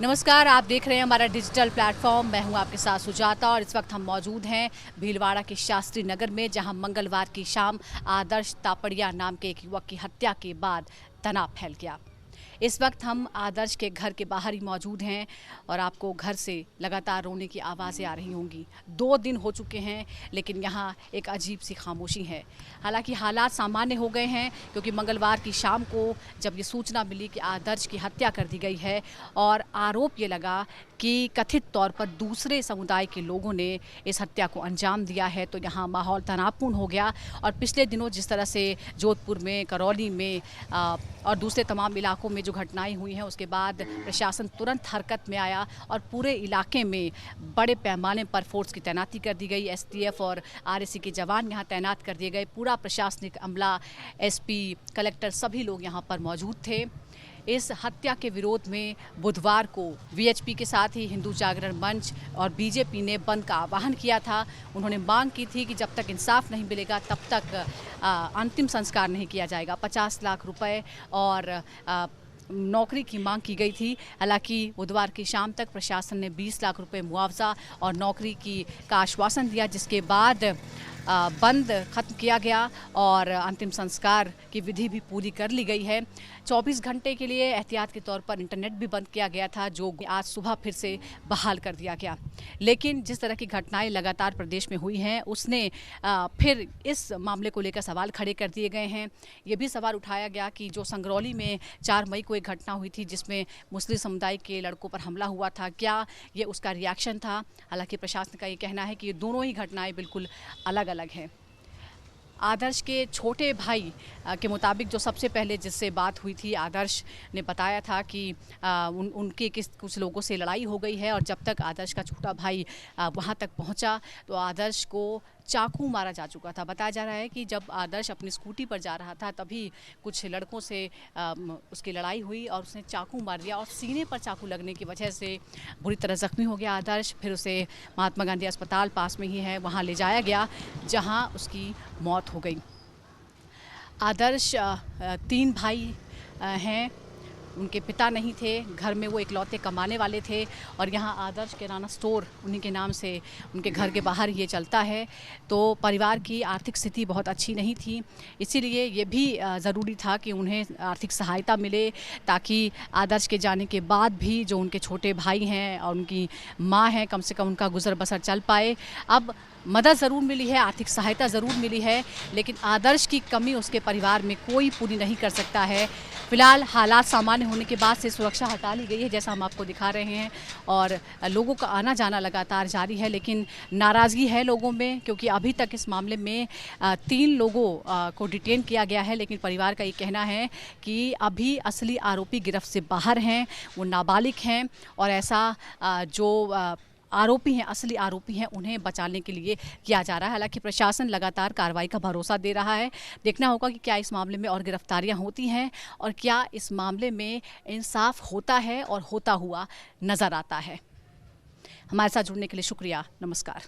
नमस्कार, आप देख रहे हैं हमारा डिजिटल प्लेटफॉर्म। मैं हूं आपके साथ सुजाता और इस वक्त हम मौजूद हैं भीलवाड़ा के शास्त्री नगर में, जहां मंगलवार की शाम आदर्श तापड़िया नाम के एक युवक की हत्या के बाद तनाव फैल गया। इस वक्त हम आदर्श के घर के बाहर ही मौजूद हैं और आपको घर से लगातार रोने की आवाज़ें आ रही होंगी। 2 दिन हो चुके हैं लेकिन यहाँ एक अजीब सी खामोशी है। हालांकि हालात सामान्य हो गए हैं क्योंकि मंगलवार की शाम को जब ये सूचना मिली कि आदर्श की हत्या कर दी गई है और आरोप ये लगा कि कथित तौर पर दूसरे समुदाय के लोगों ने इस हत्या को अंजाम दिया है, तो यहाँ माहौल तनावपूर्ण हो गया। और पिछले दिनों जिस तरह से जोधपुर में, करौली में और दूसरे तमाम इलाकों में जो घटनाएं हुई हैं, उसके बाद प्रशासन तुरंत हरकत में आया और पूरे इलाके में बड़े पैमाने पर फोर्स की तैनाती कर दी गई। एसटीएफ और आरएसी के जवान यहाँ तैनात कर दिए गए। पूरा प्रशासनिक अमला, एसपी, कलेक्टर सभी लोग यहाँ पर मौजूद थे। इस हत्या के विरोध में बुधवार को वीएचपी के साथ ही हिंदू जागरण मंच और बीजेपी ने बंद का आह्वान किया था। उन्होंने मांग की थी कि जब तक इंसाफ नहीं मिलेगा तब तक अंतिम संस्कार नहीं किया जाएगा। 50 लाख रुपए और नौकरी की मांग की गई थी। हालांकि बुधवार की शाम तक प्रशासन ने 20 लाख रुपए मुआवजा और नौकरी का आश्वासन दिया, जिसके बाद बंद खत्म किया गया और अंतिम संस्कार की विधि भी पूरी कर ली गई है। 24 घंटे के लिए एहतियात के तौर पर इंटरनेट भी बंद किया गया था, जो आज सुबह फिर से बहाल कर दिया गया। लेकिन जिस तरह की घटनाएं लगातार प्रदेश में हुई हैं, उसने फिर इस मामले को लेकर सवाल खड़े कर दिए गए हैं। ये भी सवाल उठाया गया कि जो संगरौली में 4 मई को एक घटना हुई थी जिसमें मुस्लिम समुदाय के लड़कों पर हमला हुआ था, क्या ये उसका रिएक्शन था? हालांकि प्रशासन का ये कहना है कि ये दोनों ही घटनाएं बिल्कुल अलग अलग हैं। आदर्श के छोटे भाई के मुताबिक जो सबसे पहले जिससे बात हुई थी, आदर्श ने बताया था कि उनके कुछ लोगों से लड़ाई हो गई है और जब तक आदर्श का छोटा भाई वहां तक पहुंचा तो आदर्श को चाकू मारा जा चुका था। बताया जा रहा है कि जब आदर्श अपनी स्कूटी पर जा रहा था तभी कुछ लड़कों से उसकी लड़ाई हुई और उसने चाकू मार दिया और सीने पर चाकू लगने की वजह से बुरी तरह जख्मी हो गया आदर्श। फिर उसे महात्मा गांधी अस्पताल पास में ही है, वहाँ ले जाया गया, जहाँ उसकी मौत हो गई। आदर्श 3 भाई हैं, उनके पिता नहीं थे, घर में वो इकलौते कमाने वाले थे और यहाँ आदर्श किराना स्टोर उन्हीं के नाम से उनके घर के बाहर ये चलता है। तो परिवार की आर्थिक स्थिति बहुत अच्छी नहीं थी, इसीलिए ये भी ज़रूरी था कि उन्हें आर्थिक सहायता मिले ताकि आदर्श के जाने के बाद भी जो उनके छोटे भाई हैं और उनकी माँ हैं, कम से कम उनका गुजर बसर चल पाए। अब मदद ज़रूर मिली है, आर्थिक सहायता ज़रूर मिली है, लेकिन आदर्श की कमी उसके परिवार में कोई पूरी नहीं कर सकता है। फिलहाल हालात सामान्य होने के बाद से सुरक्षा हटा ली गई है, जैसा हम आपको दिखा रहे हैं, और लोगों का आना जाना लगातार जारी है। लेकिन नाराज़गी है लोगों में क्योंकि अभी तक इस मामले में 3 लोगों को डिटेन किया गया है, लेकिन परिवार का ये कहना है कि अभी असली आरोपी गिरफ्त से बाहर हैं, वो नाबालिग हैं और ऐसा जो आरोपी हैं, असली आरोपी हैं, उन्हें बचाने के लिए किया जा रहा है। हालांकि प्रशासन लगातार कार्रवाई का भरोसा दे रहा है। देखना होगा कि क्या इस मामले में और गिरफ्तारियां होती हैं और क्या इस मामले में इंसाफ होता है और होता हुआ नज़र आता है। हमारे साथ जुड़ने के लिए शुक्रिया। नमस्कार।